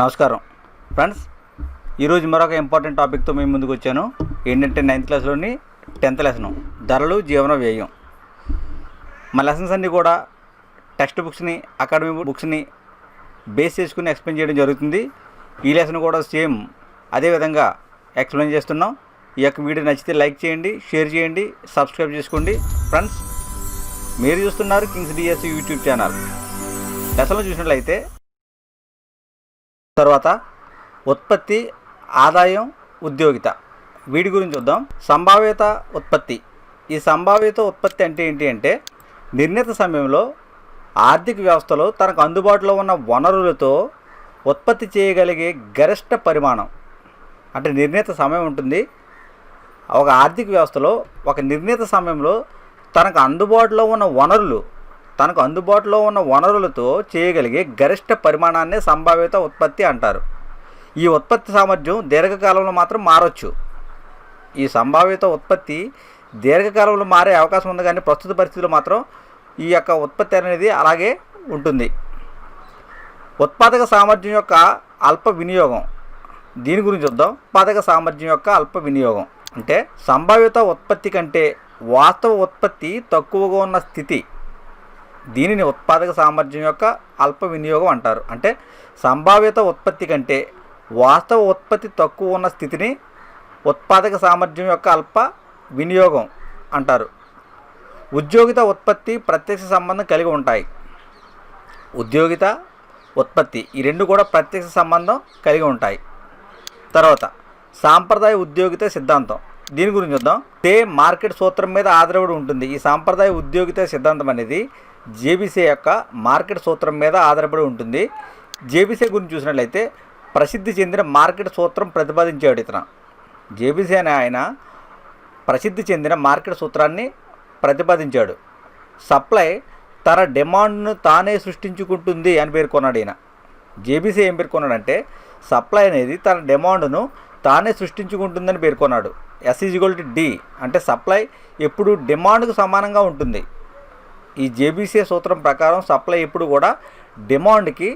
నమస్కారం ఫ్రెండ్స్, ఈరోజు మరొక ఇంపార్టెంట్ టాపిక్తో మేము ముందుకు వచ్చాను. ఏంటంటే 9th క్లాస్లోని 10th లెసను ధరలు జీవన వ్యయం. మా లెసన్స్ అన్నీ కూడా టెక్స్ట్ బుక్స్ని, అకాడమీ బుక్స్ని బేస్ చేసుకుని ఎక్స్ప్లెయిన్ చేయడం జరుగుతుంది. ఈ లెసన్ కూడా సేమ్ అదేవిధంగా ఎక్స్ప్లెయిన్ చేస్తున్నాం. ఈ యొక్క వీడియో నచ్చితే లైక్ చేయండి, షేర్ చేయండి, సబ్స్క్రైబ్ చేసుకోండి. ఫ్రెండ్స్, మీరు చూస్తున్నారు కింగ్స్ డిఎస్సి యూట్యూబ్ ఛానల్. లెసన్లో చూసినట్లయితే తర్వాత ఉత్పత్తి, ఆదాయం, ఉద్యోగిత, వీటి గురించి చూద్దాం. సంభావ్యత ఉత్పత్తి. ఈ సంభావ్యత ఉత్పత్తి అంటే ఏంటి అంటే నిర్ణీత సమయంలో ఆర్థిక వ్యవస్థలో తనకు అందుబాటులో ఉన్న వనరులతో ఉత్పత్తి చేయగలిగే గరిష్ట పరిమాణం. అంటే నిర్ణీత సమయం ఉంటుంది. ఒక ఆర్థిక వ్యవస్థలో ఒక నిర్ణీత సమయంలో తనకు అందుబాటులో ఉన్న వనరులతో చేయగలిగే గరిష్ట పరిమాణాన్నే సంభావ్యత ఉత్పత్తి అంటారు. ఈ ఉత్పత్తి సామర్థ్యం దీర్ఘకాలంలో మాత్రం మారచ్చు. ఈ సంభావ్యత ఉత్పత్తి దీర్ఘకాలంలో మారే అవకాశం ఉంది, కానీ ప్రస్తుత పరిస్థితుల్లో మాత్రం ఈ యొక్క ఉత్పత్తి అనేది అలాగే ఉంటుంది. ఉత్పాదక సామర్థ్యం యొక్క అల్ప వినియోగం. దీని గురించి చూద్దాం. ఉత్పాదక సామర్థ్యం యొక్క అల్ప వినియోగం అంటే సంభావ్యత ఉత్పత్తి కంటే వాస్తవ ఉత్పత్తి తక్కువగా ఉన్న స్థితి. దీనిని ఉత్పాదక సామర్థ్యం యొక్క అల్ప వినియోగం అంటారు. అంటే సంభావ్యత ఉత్పత్తి కంటే వాస్తవ ఉత్పత్తి తక్కువ ఉన్న స్థితిని ఉత్పాదక సామర్థ్యం యొక్క అల్ప వినియోగం అంటారు. ఉద్యోగిత ఉత్పత్తి ప్రత్యక్ష సంబంధం కలిగి ఉంటాయి. ఉద్యోగిత ఉత్పత్తి ఈ రెండు కూడా ప్రత్యక్ష సంబంధం కలిగి ఉంటాయి. తర్వాత సాంప్రదాయ ఉద్యోగిత సిద్ధాంతం. దీని గురించి చూద్దాం. మార్కెట్ సూత్రం మీద ఆధారపడి ఉంటుంది. ఈ సాంప్రదాయ ఉద్యోగిత సిద్ధాంతం అనేది జేబీసీ యొక్క మార్కెట్ సూత్రం మీద ఆధారపడి ఉంటుంది. జేబీసీ గురించి చూసినట్లయితే ప్రసిద్ధి చెందిన మార్కెట్ సూత్రం ప్రతిపాదించాడు ఇతను. జేబీసీ అనే ఆయన ప్రసిద్ధి చెందిన మార్కెట్ సూత్రాన్ని ప్రతిపాదించాడు. సప్లై తన డిమాండ్ను తానే సృష్టించుకుంటుంది అని పేర్కొన్నాడు ఈయన. జేబీసీ ఏం పేర్కొన్నాడంటే సప్లై అనేది తన డిమాండ్ను తానే సృష్టించుకుంటుందని పేర్కొన్నాడు. S=D అంటే సప్లై ఎప్పుడు డిమాండ్కు సమానంగా ఉంటుంది. ఈ జేబీసీ సూత్రం ప్రకారం సప్లై ఎప్పుడు కూడా డిమాండ్కి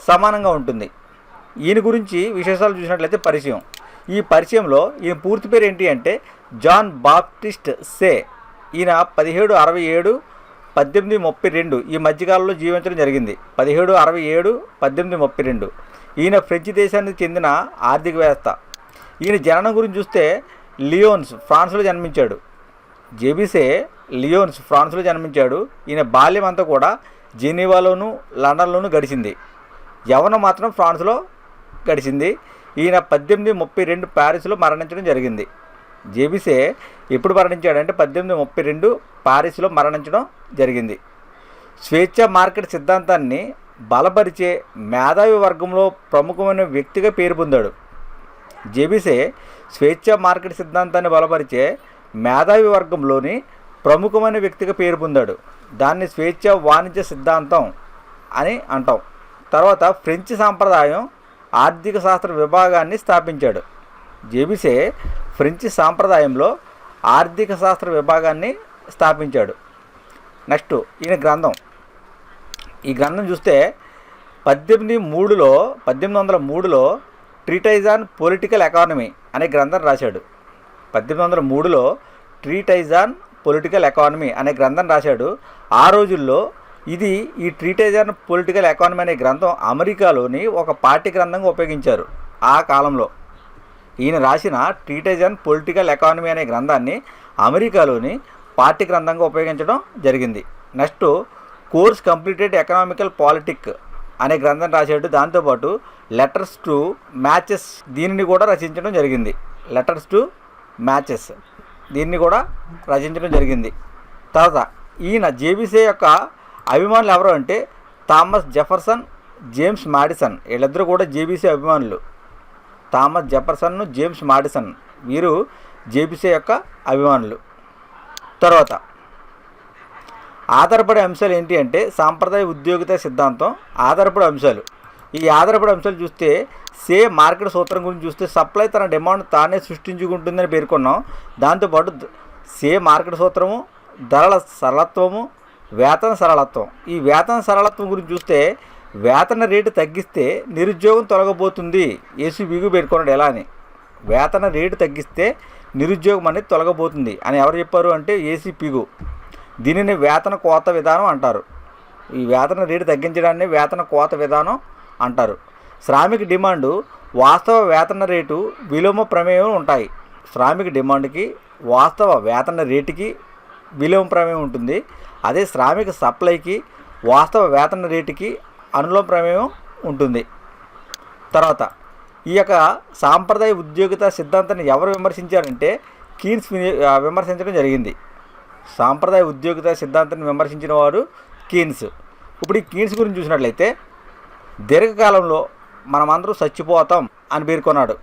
సమానంగా ఉంటుంది. ఈయన గురించి విశేషాలు చూసినట్లయితే పరిచయం. ఈ పరిచయంలో ఈయన పూర్తి పేరు ఏంటి అంటే జాన్ బాప్టిస్ట్ సే. ఈయన 1767-1832 ఈ మధ్యకాలంలో జీవించడం జరిగింది. 1767-1832. ఈయన ఫ్రెంచ్ దేశానికి చెందిన ఆర్థికవేత్త. ఈయన జననం గురించి చూస్తే లియోన్స్, ఫ్రాన్స్లో జన్మించాడు. జేబీసీ లియోన్స్, ఫ్రాన్స్లో జన్మించాడు. ఈయన బాల్యం అంతా కూడా జెనీవాలోను, లండన్లోను గడిచింది. యవ్వనం మాత్రం ఫ్రాన్స్లో గడిచింది. ఈయన 1832 ప్యారిస్లో మరణించడం జరిగింది. జేబీసీ ఎప్పుడు మరణించాడంటే 1832 ప్యారిస్లో మరణించడం జరిగింది. స్వేచ్ఛ మార్కెట్ సిద్ధాంతాన్ని బలపరిచే మేధావి వర్గంలో ప్రముఖమైన వ్యక్తిగా పేరు పొందాడు. జేబీసీ స్వేచ్ఛ మార్కెట్ సిద్ధాంతాన్ని బలపరిచే మేధావి వర్గంలోని ప్రముఖమైన వ్యక్తిగా పేరు పొందాడు. దాన్ని స్వేచ్ఛ వాణిజ్య సిద్ధాంతం అని అంటాం. తర్వాత ఫ్రెంచ్ సాంప్రదాయం ఆర్థిక శాస్త్ర విభాగాన్ని స్థాపించాడు. జేబీసీ ఫ్రెంచ్ సాంప్రదాయంలో ఆర్థిక శాస్త్ర విభాగాన్ని స్థాపించాడు. నెక్స్ట్ ఈయన గ్రంథం. ఈ గ్రంథం చూస్తే 1803లో ట్రీటైజ్ ఆన్ పొలిటికల్ ఎకానమీ అనే గ్రంథం రాశాడు. 1803లో ట్రీటైజ్ ఆన్ పొలిటికల్ ఎకానమీ అనే గ్రంథం రాశాడు. ఆ రోజుల్లో ఈ ట్రీటైజ్ ఆన్ పొలిటికల్ ఎకానమీ అనే గ్రంథం అమెరికాలోని ఒక పాఠ్య గ్రంథంగా ఉపయోగించారు. ఆ కాలంలో ఈయన రాసిన ట్రీటైజ్ ఆన్ పొలిటికల్ ఎకానమీ అనే గ్రంథాన్ని అమెరికాలోని పాఠ్య గ్రంథంగా ఉపయోగించడం జరిగింది. Next course completed economical politic అనే గ్రంథం రాశాడు. దాంతోపాటు లెటర్స్ టు మ్యాచెస్ దీనిని కూడా రచించడం జరిగింది. లెటర్స్ టు మ్యాచెస్ దీన్ని కూడా రచించడం జరిగింది. తర్వాత ఈయన జేబీసీ యొక్క అభిమానులు ఎవరు అంటే థామస్ జెఫర్సన్, జేమ్స్ మాడిసన్. వీళ్ళిద్దరూ కూడా జేబీసీ అభిమానులు. థామస్ జెఫర్సన్, జేమ్స్ మాడిసన్ వీరు జేబీసీ యొక్క అభిమానులు. తర్వాత ఆధారపడే అంశాలు ఏంటి అంటే సాంప్రదాయ ఉద్యోగిత సిద్ధాంతం ఆధారపడే అంశాలు. ఈ ఆధారపడే అంశాలు చూస్తే మార్కెట్ సూత్రం గురించి చూస్తే సప్లై తన డిమాండ్ తానే సృష్టించుకుంటుందని పేర్కొన్నాం. దాంతోపాటు మార్కెట్ సూత్రము, ధరల సరళత్వము, వేతన సరళత్వం. ఈ వేతన సరళత్వం గురించి చూస్తే వేతన రేటు తగ్గిస్తే నిరుద్యోగం తొలగబోతుంది. ఏసీ పిగు పేర్కొన్నాడు. ఎలా అని? వేతన రేటు తగ్గిస్తే నిరుద్యోగం అనేది తొలగబోతుంది అని ఎవరు చెప్పారు అంటే ఏసీ పిగు. దీనిని వేతన కోత విధానం అంటారు. ఈ వేతన రేటు తగ్గించడాన్ని వేతన కోత విధానం అంటారు. శ్రామిక డిమాండు వాస్తవ వేతన రేటు విలోమ ప్రమేయం ఉంటాయి. శ్రామిక డిమాండ్కి వాస్తవ వేతన రేటుకి విలోమ ప్రమేయం ఉంటుంది. అదే శ్రామిక సప్లైకి వాస్తవ వేతన రేటుకి అనులోమ ప్రమేయం ఉంటుంది. తర్వాత ఈ యొక్క సాంప్రదాయ ఉద్యోగిత సిద్ధాంతాన్ని ఎవరు విమర్శించారంటే కీన్స్ విమర్శించడం జరిగింది. సాంప్రదాయ ఉద్యోగిత సిద్ధాంతాన్ని విమర్శించిన వారు కీన్స్. ఇప్పుడు ఈ కీన్స్ గురించి చూసినట్లయితే దీర్ఘకాలంలో మనమందరం చచ్చిపోతాం అని పేర్కొన్నాడు.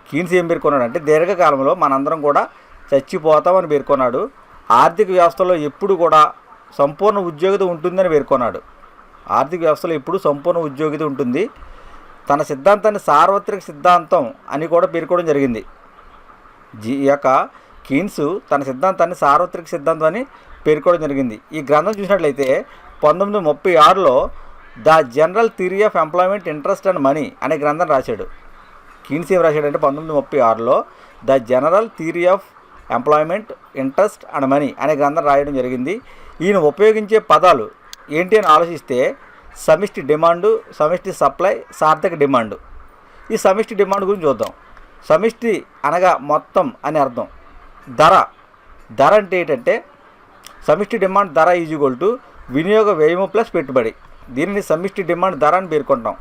కీన్స్ ఏం పేర్కొన్నాడు అంటే దీర్ఘకాలంలో మనందరం కూడా చచ్చిపోతాం అని పేర్కొన్నాడు. ఆర్థిక వ్యవస్థలో ఎప్పుడు కూడా సంపూర్ణ ఉద్యోగిత ఉంటుందని పేర్కొన్నాడు. ఆర్థిక వ్యవస్థలో ఎప్పుడు సంపూర్ణ ఉద్యోగిత ఉంటుంది. తన సిద్ధాంతాన్ని సార్వత్రిక సిద్ధాంతం అని కూడా పేర్కోవడం జరిగింది. ఈ యొక్క కీన్స్ తన సిద్ధాంతాన్ని సార్వత్రిక సిద్ధాంతం అని పేర్కోవడం జరిగింది. ఈ గ్రంథం చూసినట్లయితే 1936లో the general theory of employment, interest and money అనే గ్రంథం రాశాడు. కీన్స్ ఏం రాశాడంటే 1936లో the general theory of employment, interest and money అనే గ్రంథం రాయడం జరిగింది. ఈయన ఉపయోగించే పదాలు ఏంటి అని ఆలోచిస్తే సమిష్టి డిమాండు, సమిష్టి సప్లై, సార్థక డిమాండు. ఈ సమిష్టి డిమాండ్ గురించి చూద్దాం. సమిష్టి అనగా మొత్తం అని అర్థం. ధర అంటే ఏంటంటే సమిష్టి డిమాండ్ ధర ఈజ్ ఈక్వల్ టు వినియోగ వ్యయము ప్లస్ పెట్టుబడి. దీనిని సమిష్టి డిమాండ్ ధర అని పేర్కొంటాం.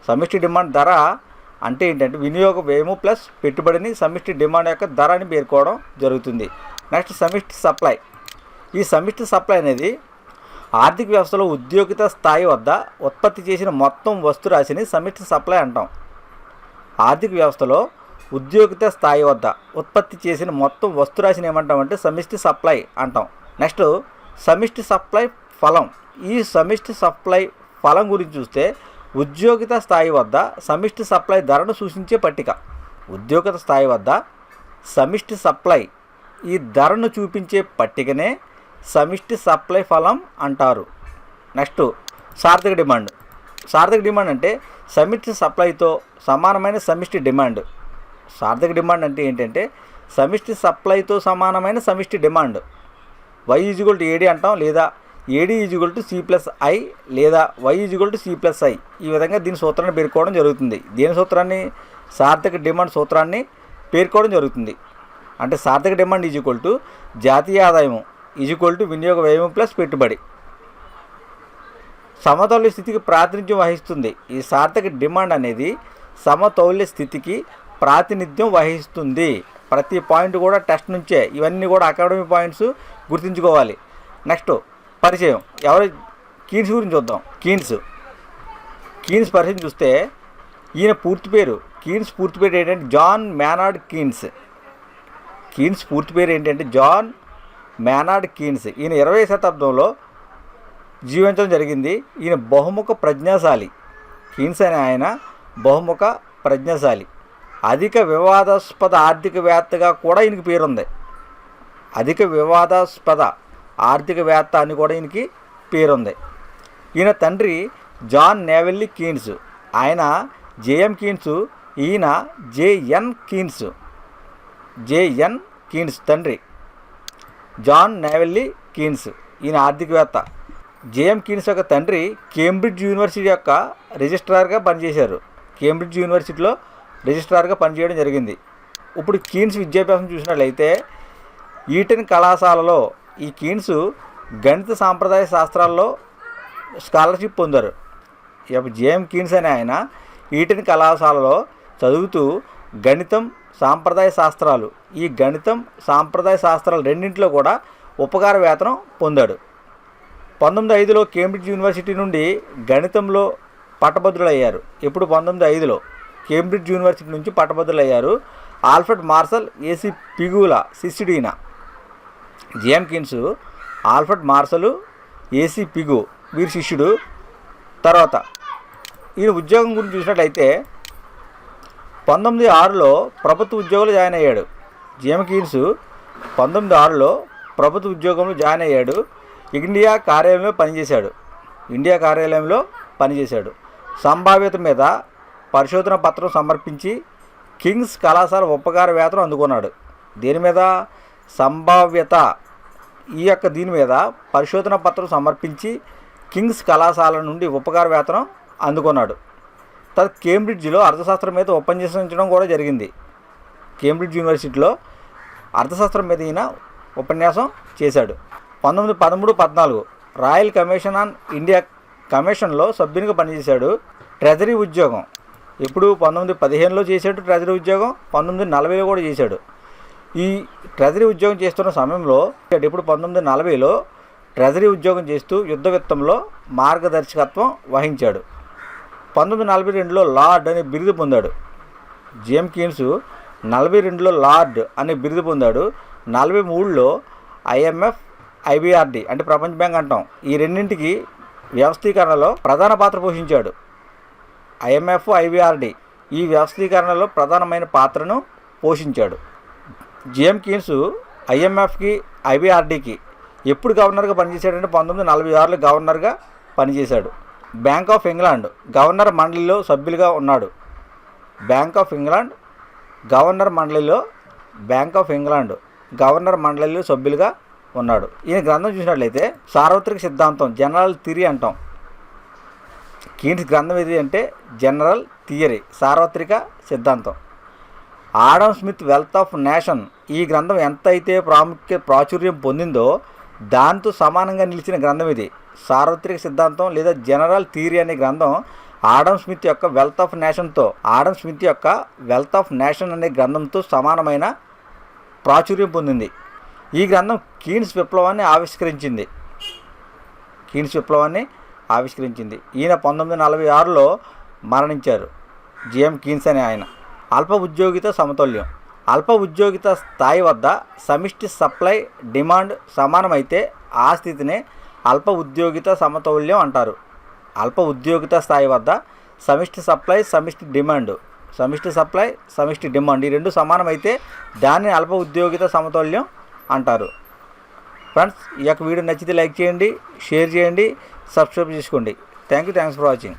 సమిష్టి డిమాండ్ ధర అంటే ఏంటంటే వినియోగ వ్యయము ప్లస్ పెట్టుబడిని సమిష్టి డిమాండ్ యొక్క ధర అని పేర్కోవడం జరుగుతుంది. నెక్స్ట్ సమిష్టి సప్లై. ఈ సమిష్టి సప్లై అనేది ఆర్థిక వ్యవస్థలో ఉద్యోగిత స్థాయి వద్ద ఉత్పత్తి చేసిన మొత్తం వస్తు రాశిని సమిష్టి సప్లై అంటాం. ఆర్థిక వ్యవస్థలో ఉద్యోగిత స్థాయి వద్ద ఉత్పత్తి చేసిన మొత్తం వస్తు రాశిని ఏమంటామంటే సమిష్టి సప్లై అంటాం. నెక్స్ట్ సమిష్టి సప్లై ఫలం. ఈ సమిష్టి సప్లై ఫలం గురించి చూస్తే ఉద్యోగిత స్థాయి వద్ద సమిష్టి సప్లై ధరను సూచించే పట్టిక. ఉద్యోగిత స్థాయి వద్ద సమిష్టి సప్లై ఈ ధరను చూపించే పట్టికనే సమిష్టి సప్లై ఫలం అంటారు. నెక్స్ట్ సార్థక డిమాండ్. సార్థక డిమాండ్ అంటే సమిష్టి సప్లైతో సమానమైన సమిష్టి డిమాండ్. సార్థక డిమాండ్ అంటే ఏంటంటే సమిష్టి సప్లైతో సమానమైన సమిష్టి demand. Y is equal to AD అంటాం, లేదా AD is equal to C plus I, లేదా Y is equal to C plus I. ఈ విధంగా దీని సూత్రాన్ని పేర్కోవడం జరుగుతుంది. దీని సూత్రాన్ని సార్థక డిమాండ్ సూత్రాన్ని పేర్కోవడం జరుగుతుంది. అంటే సార్థక డిమాండ్ ఈజ్ ఈక్వల్ టు జాతీయ ఆదాయము ఈజ్ ఈక్వల్ టు వినియోగ వ్యయము ప్లస్ పెట్టుబడి. సమతౌల్య స్థితికి ప్రాతినిధ్యం వహిస్తుంది. ఈ సార్థక డిమాండ్ అనేది సమతౌల్య స్థితికి ప్రాతినిధ్యం వహిస్తుంది. ప్రతి పాయింట్ కూడా టెస్ట్ నుంచే, ఇవన్నీ కూడా అకాడమీ పాయింట్స్ గుర్తుంచుకోవాలి. నెక్స్ట్ పరిచయం. ఎవరు? కీన్స్ గురించి చూద్దాం. కీన్స్ పరిచయం చూస్తే ఈయన పూర్తి పేరు, కీన్స్ పూర్తి పేరు ఏంటంటే జాన్ మేనార్డ్ కీన్స్. కీన్స్ పూర్తి పేరు ఏంటంటే జాన్ మేనార్డ్ కీన్స్. ఈయన 20వ శతాబ్దంలో జీవించడం జరిగింది. ఈయన బహుముఖ ప్రజ్ఞాశాలి. కీన్స్ అనే ఆయన బహుముఖ ప్రజ్ఞాశాలి. అధిక వివాదాస్పద ఆర్థికవేత్తగా కూడా ఈయనకి పేరుంది. అధిక వివాదాస్పద ఆర్థికవేత్త అని కూడా ఈయనకి పేరుంది. ఈయన తండ్రి జాన్ నేవెల్లీ కీన్స్. ఆయన జేఎం కీన్స్, ఈయన జేఎన్ కీన్స్. జేఎన్ కీన్స్ తండ్రి జాన్ నేవెల్లీ కీన్స్. ఈయన ఆర్థికవేత్త. జేఎం కీన్స్ యొక్క తండ్రి కేంబ్రిడ్జ్ యూనివర్సిటీ యొక్క రిజిస్ట్రార్గా పనిచేశారు. కేంబ్రిడ్జ్ యూనివర్సిటీలో రిజిస్ట్రార్గా పనిచేయడం జరిగింది. ఇప్పుడు కీన్స్ విద్యాభ్యాసం చూసినట్లయితే ఈటన్ కళాశాలలో ఈ కీన్స్ గణిత సాంప్రదాయ శాస్త్రాల్లో స్కాలర్షిప్ పొందారు. జేఎం కీన్స్ అనే ఆయన ఈటన్ కళాశాలలో చదువుతూ గణితం, సాంప్రదాయ శాస్త్రాలు, ఈ గణితం సాంప్రదాయ శాస్త్రాలు రెండింటిలో కూడా ఉపకార వేతనం పొందాడు. 1905లో కేంబ్రిడ్జ్ యూనివర్సిటీ నుండి గణితంలో పట్టభద్రులయ్యారు. ఇప్పుడు 1905లో కేంబ్రిడ్జ్ యూనివర్సిటీ నుంచి పట్టభద్రులయ్యారు. ఆల్ఫ్రెడ్ మార్షల్, ఏసీ పిగుల శిష్యుడైన JM Keynes Alfred Marshall, AC Pigou వీరి శిష్యుడు. తర్వాత ఈయన ఉద్యోగం గురించి చూసినట్లయితే 1906లో ప్రభుత్వ ఉద్యోగంలో జాయిన్ అయ్యాడు. జేఎం కీన్స్ 1906లో ప్రభుత్వ ఉద్యోగంలో జాయిన్ అయ్యాడు. ఇండియా కార్యాలయంలో పనిచేశాడు. ఇండియా కార్యాలయంలో పనిచేశాడు. సంభావ్యత మీద పరిశోధన పత్రం సమర్పించి కింగ్స్ కళాశాల ఉపకార వేతనం అందుకున్నాడు. దీని మీద సంభావ్యత దీని మీద పరిశోధన పత్రం సమర్పించి కింగ్స్ కళాశాల నుండి ఉపకార వేతనం అందుకున్నాడు. తర్వాత కేంబ్రిడ్జ్లో అర్థశాస్త్రం మీద ఉపన్యసించడం కూడా జరిగింది. కేంబ్రిడ్జ్ యూనివర్సిటీలో అర్థశాస్త్రం మీద ఈయన ఉపన్యాసం చేశాడు. 1913-14 రాయల్ కమిషన్ ఆన్ ఇండియా కమిషన్లో సభ్యునిగా పనిచేశాడు. ట్రెజరీ ఉద్యోగం ఇప్పుడు 1915లో చేశాడు. ట్రెజరీ ఉద్యోగం 1940లో కూడా చేశాడు. ఈ ట్రెజరీ ఉద్యోగం చేస్తున్న సమయంలో ఇప్పుడు 1940లో ట్రెజరీ ఉద్యోగం చేస్తూ యుద్ధ విత్తంలో మార్గదర్శకత్వం వహించాడు. 1942లో లార్డ్ అనే బిరుదు పొందాడు. జేమ్స్ కీన్స్ 42లో లార్డ్ అనే బిరుదు పొందాడు. 43లో IMF IBRD అంటే ప్రపంచ బ్యాంక్ అంటాం, ఈ రెండింటికి వ్యవస్థీకరణలో ప్రధాన పాత్ర పోషించాడు. IMF IBRD ఈ వ్యవస్థీకరణలో ప్రధానమైన పాత్రను పోషించాడు. జేమ్స్ కీన్స్ IMFకి IBRDకి ఎప్పుడు గవర్నర్గా పనిచేశాడంటే 1946లో గవర్నర్గా పనిచేశాడు. బ్యాంక్ ఆఫ్ ఇంగ్లాండ్ గవర్నర్ మండలిలో సభ్యులుగా ఉన్నాడు. బ్యాంక్ ఆఫ్ ఇంగ్లాండ్ గవర్నర్ మండలిలో సభ్యులుగా ఉన్నాడు. ఈయన గ్రంథం చూసినట్లయితే సార్వత్రిక సిద్ధాంతం, జనరల్ థియరీ అంటాం. కీన్స్ గ్రంథం ఏది అంటే జనరల్ థియరీ, సార్వత్రిక సిద్ధాంతం. Adam Smith wealth of nation ఈ గ్రంథం ఎంత అయితే ప్రాచుర్యం పొందిందో దాంతో సమానంగా నిలిచిన గ్రంథం ఇది. సార్వత్రిక సిద్ధాంతం లేదా జనరల్ థియరీ అనే గ్రంథం ఆడమ్ స్మిత్ యొక్క వెల్త్ ఆఫ్ నేషన్ అనే గ్రంథంతో సమానమైన ప్రాచుర్యం పొందింది. ఈ గ్రంథం కీన్స్ విప్లవాన్ని ఆవిష్కరించింది. ఈయన 1946లో మరణించారు. జేమ్స్ కీన్స్ అనే ఆయన. అల్ప ఉద్యోగిత సమతుల్యం. అల్ప ఉద్యోగిత స్థాయి వద్ద సమిష్టి సప్లై డిమాండ్ సమానమైతే ఆ స్థితినే అల్ప ఉద్యోగిత సమతుల్యం అంటారు. అల్ప ఉద్యోగిత స్థాయి వద్ద సమిష్టి సప్లై సమిష్టి డిమాండ్ ఈ రెండు సమానమైతే దాన్ని అల్ప ఉద్యోగిత సమతుల్యం అంటారు. ఫ్రెండ్స్, ఈ యొక్క వీడియో నచ్చితే లైక్ చేయండి, షేర్ చేయండి, సబ్స్క్రైబ్ చేసుకోండి. Thanks for watching.